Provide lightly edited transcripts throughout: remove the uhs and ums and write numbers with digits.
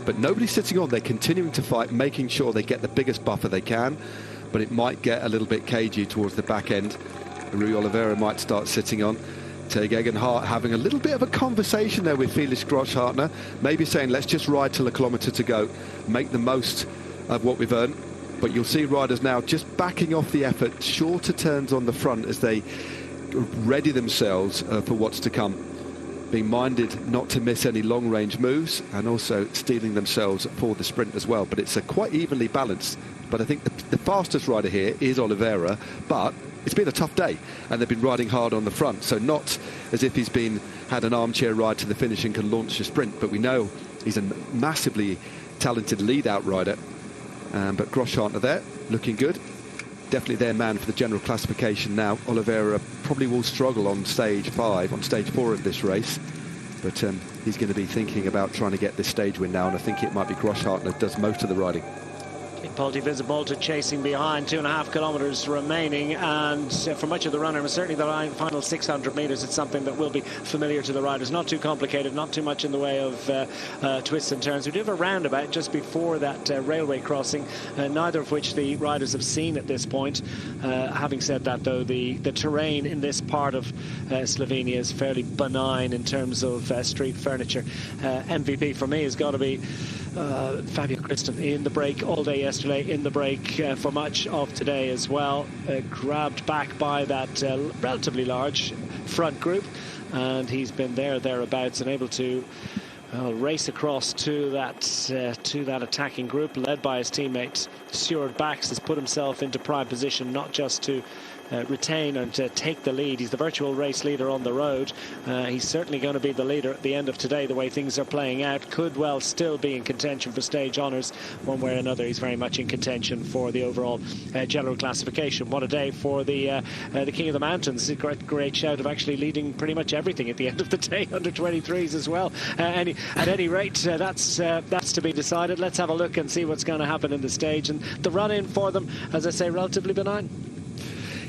But nobody's sitting on. They're continuing to fight, making sure they get the biggest buffer they can. But it might get a little bit cagey towards the back end. Rui Oliveira might start sitting on. Teeg Hart having a little bit of a conversation there with Felix Grosshartner, maybe saying, let's just ride till a kilometre to go, make the most of what we've earned. But you'll see riders now just backing off the effort, shorter turns on the front as they ready themselves for what's to come, being minded not to miss any long-range moves and also steeling themselves for the sprint as well. But it's a quite evenly balanced. But I think the fastest rider here is Oliveira, but it's been a tough day and they've been riding hard on the front, so not as if he's had an armchair ride to the finish and can launch a sprint, but we know he's a massively talented lead-out rider. But Grosshartner there, looking good. Definitely their man for the general classification now. Oliveira probably will struggle on stage 5, on stage 4 of this race. But he's going to be thinking about trying to get this stage win now, and I think it might be Grosshartner that does most of the riding. Polti Visibolta chasing behind, 2.5 kilometres remaining, and for much of the runner, and certainly the final 600 metres, it's something that will be familiar to the riders. Not too complicated, not too much in the way of twists and turns. We do have a roundabout just before that railway crossing, neither of which the riders have seen at this point. Having said that, though, the terrain in this part of Slovenia is fairly benign in terms of street furniture. MVP for me has got to be Fabio Christen in the break all day yesterday, in the break for much of today as well. Grabbed back by that relatively large front group, and he's been thereabouts and able to race across to that attacking group led by his teammate Stuart Bax. Has put himself into prime position, not just to retain and to take the lead. He's the virtual race leader on the road. He's certainly going to be the leader at the end of today, the way things are playing out. Could well still be in contention for stage honours one way or another. He's very much in contention for the overall general classification. What a day for the King of the Mountains. A great shout of actually leading pretty much everything at the end of the day, under 23s as well. At any rate, that's to be decided. Let's have a look and see what's going to happen in the stage. And the run-in for them, as I say, relatively benign.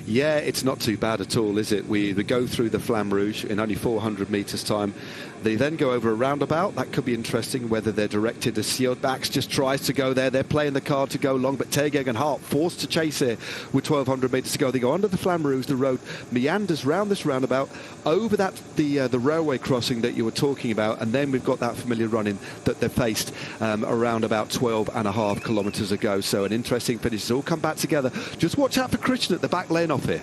Yeah, it's not too bad at all, is it? We go through the Flamme Rouge in only 400 metres time. They then go over a roundabout. That could be interesting, whether they're directed as Stuart Bax just tries to go there. They're playing the card to go long, but Teeg Hart forced to chase here with 1,200 metres to go. They go under the Flamme Rouge. The road meanders round this roundabout, over the railway crossing that you were talking about, and then we've got that familiar run-in that they faced around about 12.5 kilometres ago. So an interesting finish. It's all come back together. Just watch out for Christian at the back lane off here.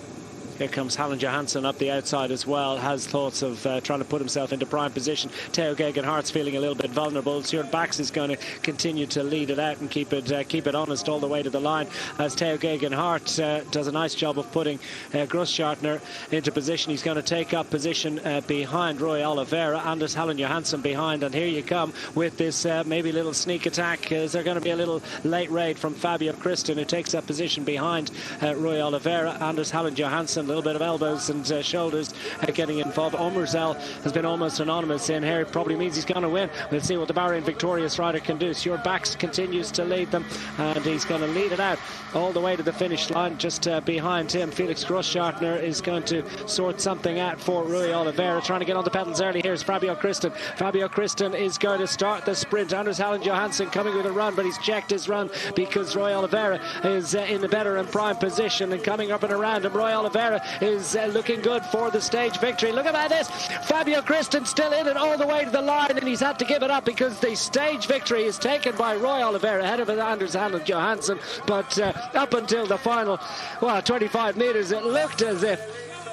Here comes Hallen Johansson up the outside as well. Has thoughts of trying to put himself into prime position. Teeg Hart's feeling a little bit vulnerable. Stuart Bax is going to continue to lead it out and keep it honest all the way to the line, as Teeg Hart does a nice job of putting Grosshartner into position. He's going to take up position behind Rui Oliveira, and there's Hallen Johansson behind. And here you come with this maybe little sneak attack. Is there going to be a little late raid from Fabio Christen, who takes up position behind Rui Oliveira, and there's Hallen Johansson. A little bit of elbows and shoulders getting involved. Omerzel has been almost anonymous in here. It probably means he's going to win. We'll see what the Bahrain victorious rider can do. Stuart Bax continues to lead them, and he's going to lead it out all the way to the finish line. Just behind him, Felix Grosshartner is going to sort something out for Rui Oliveira. Trying to get on the pedals early. Here's Fabio Christen. Fabio Christen is going to start the sprint. Anders Hallen Johansson coming with a run, but he's checked his run because Rui Oliveira is in the better and prime position, and coming up and around him, Rui Oliveira is looking good for the stage victory. Look at this. Fabio Christen still in it all the way to the line, and he's had to give it up because the stage victory is taken by Rui Oliveira ahead of Anders Hallen Johansson. But up until the final 25 metres, it looked as if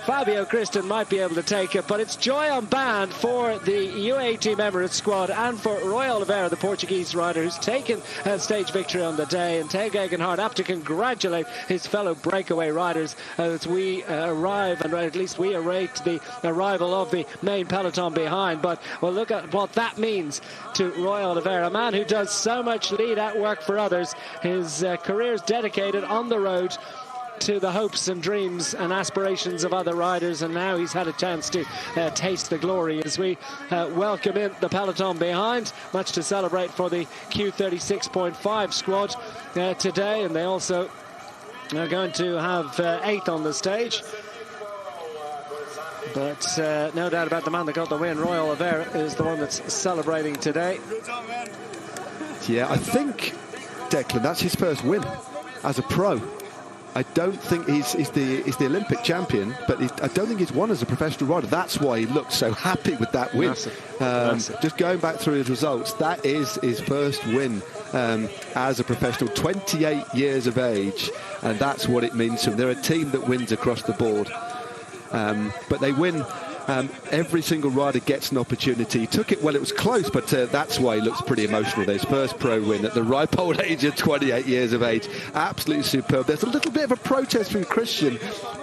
Fabio Christen might be able to take it, but it's joy on band for the UAE Team Emirates squad and for Rui Oliveira, the Portuguese rider, who's taken a stage victory on the day. And Teeg Hart have to congratulate his fellow breakaway riders as we arrive, and at least we await the arrival of the main peloton behind. But well, look at what that means to Rui Oliveira, a man who does so much lead-out work for others. His career is dedicated on the road to the hopes and dreams and aspirations of other riders, and now he's had a chance to taste the glory as we welcome in the peloton behind. Much to celebrate for the Q36.5 squad today, and they also are going to have 8th on the stage. But no doubt about the man that got the win. Rui Oliveira is the one that's celebrating today. Yeah, I think, Declan, that's his first win as a pro. I don't think he's the Olympic champion, but I don't think he's won as a professional rider. That's why he looked so happy with that win. Massive. Just going back through his results, that is his first win as a professional, 28 years of age, and that's what it means to him. They're a team that wins across the board, but they win. Every single rider gets an opportunity. He took it, well, it was close, but that's why he looks pretty emotional. His first pro win at the ripe old age of 28 years of age. Absolutely superb. There's a little bit of a protest from Christian, but